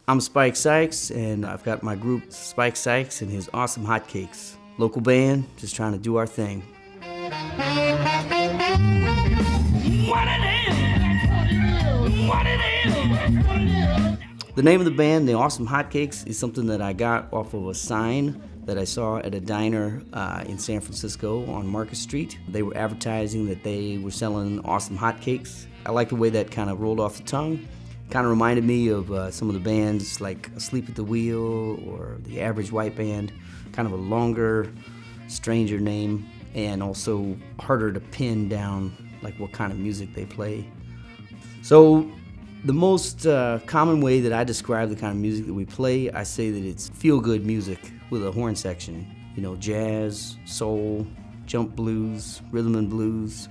I'm Spike Sikes, and I've got my group Spike Sikes and his awesome Hotcakes. Local band, just trying to do our thing. The name of the band, the Awesome Hotcakes, is something that I got off of a sign that I saw at a diner in San Francisco on Market Street. They were advertising that they were selling awesome hotcakes. I like the way that kind of rolled off the tongue. Kind of reminded me of some of the bands like Asleep at the Wheel or the Average White Band. Kind of a longer, stranger name, and also harder to pin down like what kind of music they play. So the most common way that I describe the kind of music that we play, I say that it's feel-good music with a horn section. You know, jazz, soul, jump blues, rhythm and blues.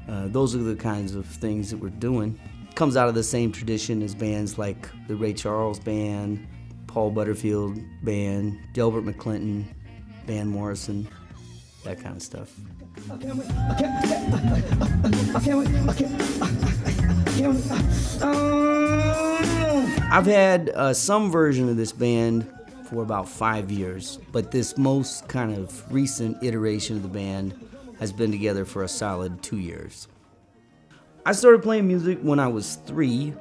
Those are the kinds of things that we're doing. It comes out of the same tradition as bands like the Ray Charles Band, Paul Butterfield Band, Delbert McClinton, Van Morrison, that kind of stuff. I've had some version of this band for about 5 years, but this most kind of recent iteration of the band has been together for a solid 2 years. I started playing music when I was 3.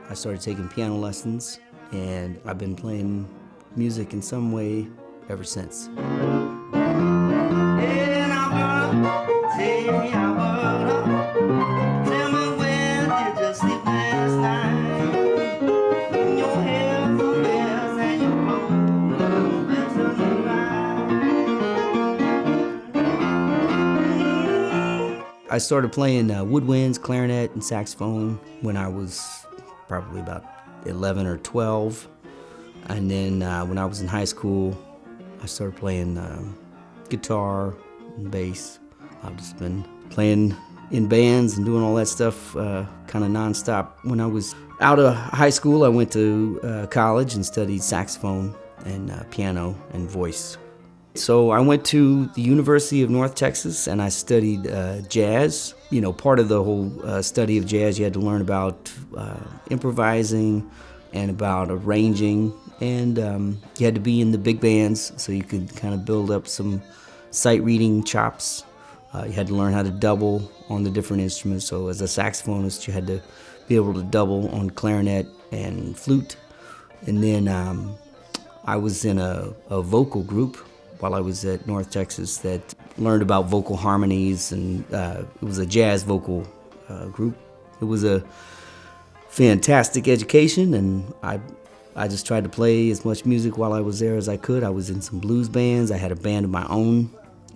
I started taking piano lessons, and I've been playing music in some way ever since. I started playing woodwinds, clarinet, and saxophone when I was probably about 11 or 12. And then when I was in high school, I started playing guitar and bass. I've just been playing in bands and doing all that stuff kind of nonstop. When I was out of high school, I went to college and studied saxophone and piano and voice. So I went to the University of North Texas and I studied jazz. You know, part of the whole study of jazz, you had to learn about improvising and about arranging, and you had to be in the big bands so you could kind of build up some sight reading chops. You had to learn how to double on the different instruments. So as a saxophonist, you had to be able to double on clarinet and flute. And then I was in a vocal group while I was at North Texas that learned about vocal harmonies, and it was a jazz vocal group. It was a fantastic education, and I just tried to play as much music while I was there as I could. I was in some blues bands. I had a band of my own,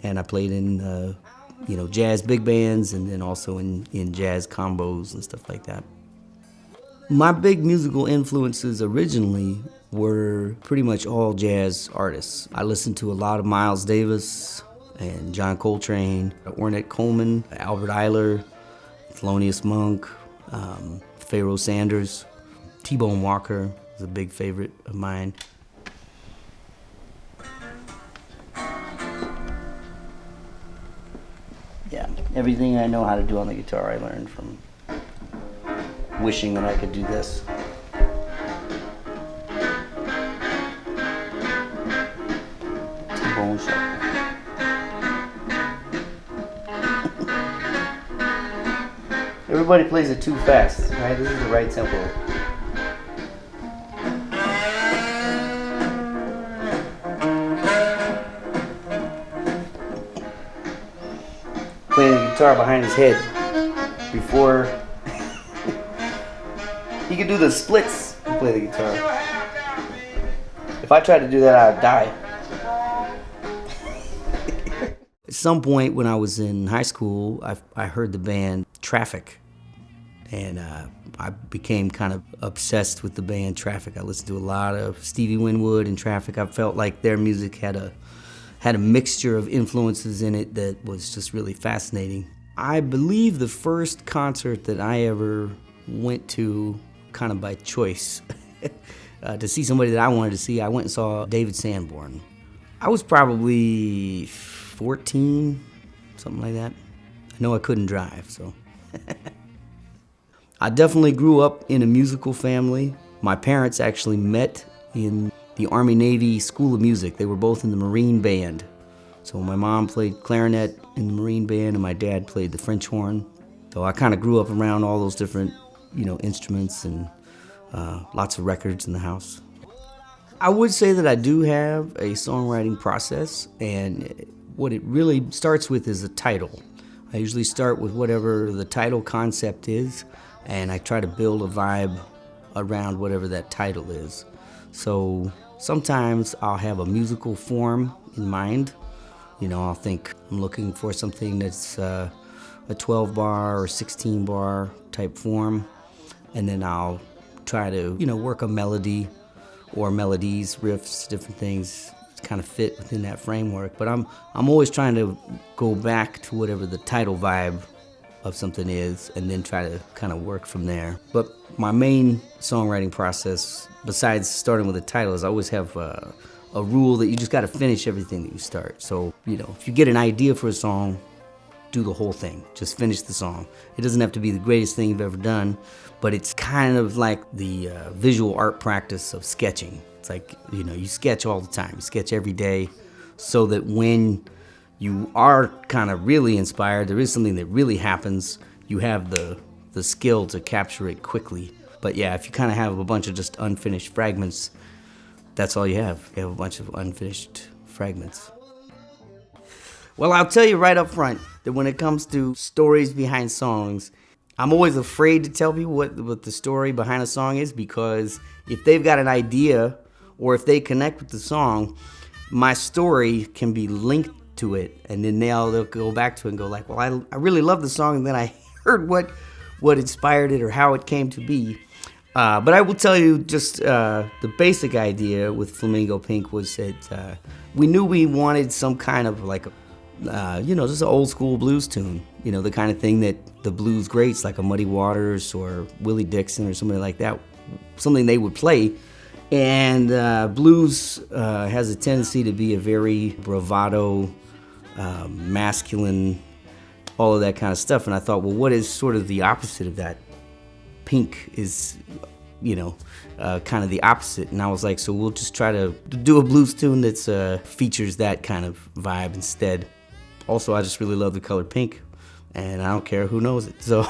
and I played in jazz big bands, and then also in jazz combos and stuff like that. My big musical influences originally were pretty much all jazz artists. I listened to a lot of Miles Davis and John Coltrane, Ornette Coleman, Albert Ayler, Thelonious Monk, Pharoah Sanders, T-Bone Walker was a big favorite of mine. Yeah, everything I know how to do on the guitar I learned from wishing that I could do this. T-Bone Shuffle. Everybody plays it too fast, right? This is the right tempo. Playing the guitar behind his head before he could do the splits and play the guitar. If I tried to do that, I'd die. At some point when I was in high school, I heard the band Traffic, and I became kind of obsessed with the band Traffic. I listened to a lot of Stevie Winwood and Traffic. I felt like their music had a mixture of influences in it that was just really fascinating. I believe the first concert that I ever went to kind of by choice to see somebody that I wanted to see, I went and saw David Sanborn. I was probably 14, something like that. I know I couldn't drive, so. I definitely grew up in a musical family. My parents actually met in the Army-Navy School of Music. They were both in the Marine Band. So my mom played clarinet in the Marine Band, and my dad played the French horn. So I kind of grew up around all those different, instruments and lots of records in the house. I would say that I do have a songwriting process, and what it really starts with is a title. I usually start with whatever the title concept is, and I try to build a vibe around whatever that title is. So sometimes I'll have a musical form in mind. I'll think I'm looking for something that's a 12 bar or 16 bar type form, and then I'll try to, work a melody or melodies, riffs, different things to kind of fit within that framework. But I'm always trying to go back to whatever the title vibe of something is, and then try to kind of work from there. But my main songwriting process, besides starting with a title, is I always have a rule that you just got to finish everything that you start. So, if you get an idea for a song, do the whole thing. Just finish the song. It doesn't have to be the greatest thing you've ever done, but it's kind of like the visual art practice of sketching. It's like, you sketch all the time. You sketch every day so that when you are kind of really inspired, there is something that really happens, you have the skill to capture it quickly. But yeah, if you kind of have a bunch of just unfinished fragments, that's all you have. You have a bunch of unfinished fragments. Well, I'll tell you right up front that when it comes to stories behind songs, I'm always afraid to tell people what the story behind a song is, because if they've got an idea or if they connect with the song, my story can be linked to it, and then they'll go back to it and go like, well, I really love the song, and then I heard what inspired it or how it came to be. But I will tell you just the basic idea with Flamingo Pink was that we knew we wanted some kind of like, just an old school blues tune, the kind of thing that the blues greats like a Muddy Waters or Willie Dixon or somebody like that, something they would play. And blues has a tendency to be a very bravado, masculine, all of that kind of stuff. And I thought, well, what is sort of the opposite of that? Pink is, kind of the opposite. And I was like, so we'll just try to do a blues tune that features that kind of vibe instead. Also, I just really love the color pink, and I don't care who knows it. So,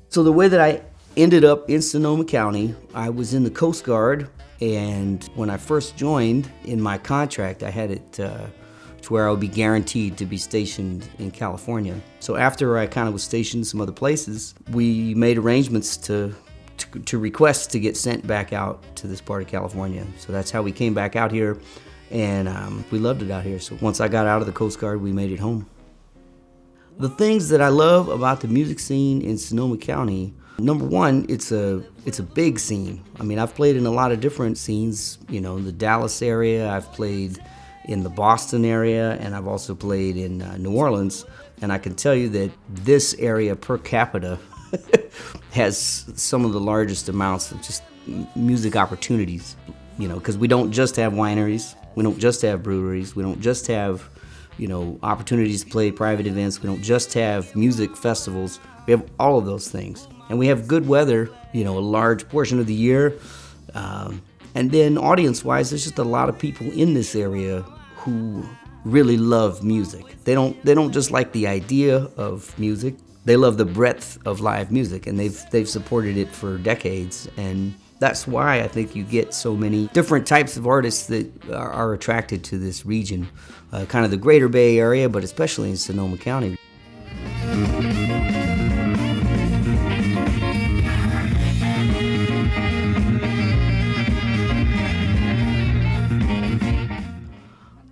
so the way that I ended up in Sonoma County, I was in the Coast Guard, and when I first joined, in my contract, I had it to where I would be guaranteed to be stationed in California. So after I kind of was stationed some other places, we made arrangements to request to get sent back out to this part of California. So that's how we came back out here, and we loved it out here. So once I got out of the Coast Guard, we made it home. The things that I love about the music scene in Sonoma County, number one, it's a big scene. I mean, I've played in a lot of different scenes, the Dallas area, I've played in the Boston area, and I've also played in New Orleans. And I can tell you that this area per capita has some of the largest amounts of just music opportunities, because we don't just have wineries, we don't just have breweries, we don't just have, opportunities to play private events, we don't just have music festivals, we have all of those things. And we have good weather, a large portion of the year. And then audience-wise, there's just a lot of people in this area who really love music. They don't just like the idea of music. They love the breadth of live music, and they've supported it for decades. And that's why I think you get so many different types of artists that are attracted to this region, kind of the Greater Bay Area, but especially in Sonoma County.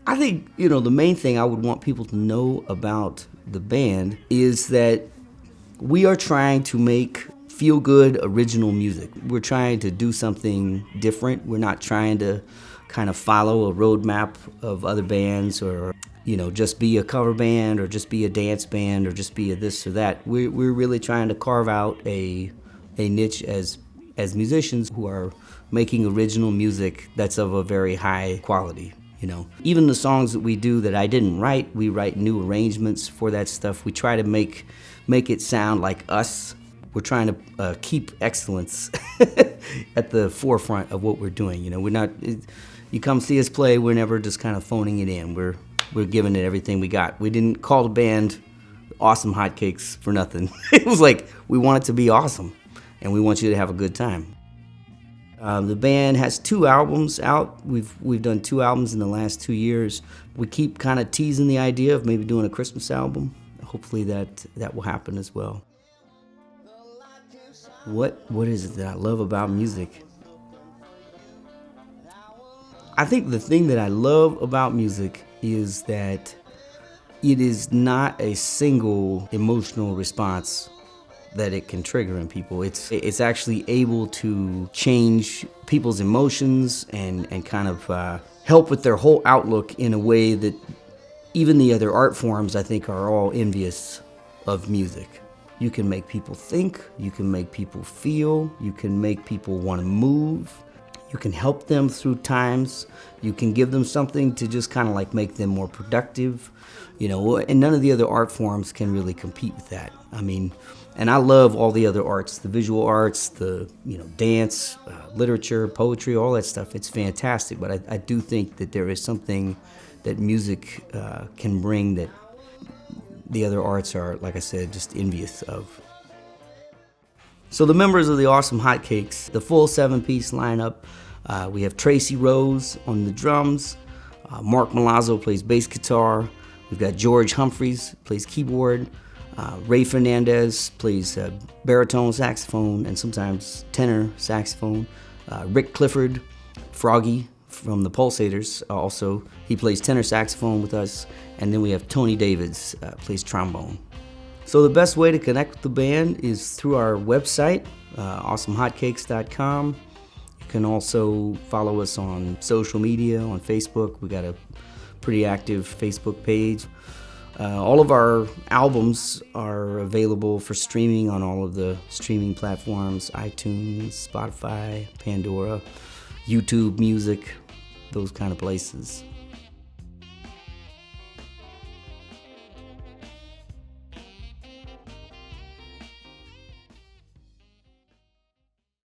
I think, the main thing I would want people to know about the band is that we are trying to make feel-good original music. We're trying to do something different. We're not trying to kind of follow a roadmap of other bands or, just be a cover band or just be a dance band or just be a this or that. We're really trying to carve out a niche as musicians who are making original music that's of a very high quality. Even the songs that we do that I didn't write, we write new arrangements for that stuff. We try to make it sound like us, we're trying to keep excellence at the forefront of what we're doing. We're not. You come see us play, we're never just kind of phoning it in. We're giving it everything we got. We didn't call the band Awesome Hotcakes for nothing. It was like we want it to be awesome, and we want you to have a good time. The band has 2 albums out. We've done 2 albums in the last 2 years. We keep kind of teasing the idea of maybe doing a Christmas album. Hopefully that will happen as well. What is it that I love about music? I think the thing that I love about music is that it is not a single emotional response that it can trigger in people. It's actually able to change people's emotions and kind of help with their whole outlook in a way that even the other art forms, I think, are all envious of music. You can make people think, you can make people feel, you can make people want to move, you can help them through times, you can give them something to just kind of like make them more productive, and none of the other art forms can really compete with that. I mean, and I love all the other arts, the visual arts, the dance, literature, poetry, all that stuff. It's fantastic, but I do think that there is something that music can bring that the other arts are, like I said, just envious of. So the members of the Awesome Hotcakes, the full 7-piece lineup, we have Tracy Rose on the drums, Mark Milazzo plays bass guitar, we've got George Humphreys plays keyboard, Ray Fernandez plays baritone saxophone and sometimes tenor saxophone, Rick Clifford, Froggy from the Pulsators, also he plays tenor saxophone with us, and then we have Tony Davids plays trombone. So the best way to connect with the band is through our website, awesomehotcakes.com. You can also follow us on social media, on Facebook. We got a pretty active Facebook page. All of our albums are available for streaming on all of the streaming platforms, iTunes, Spotify, Pandora, YouTube Music, those kind of places.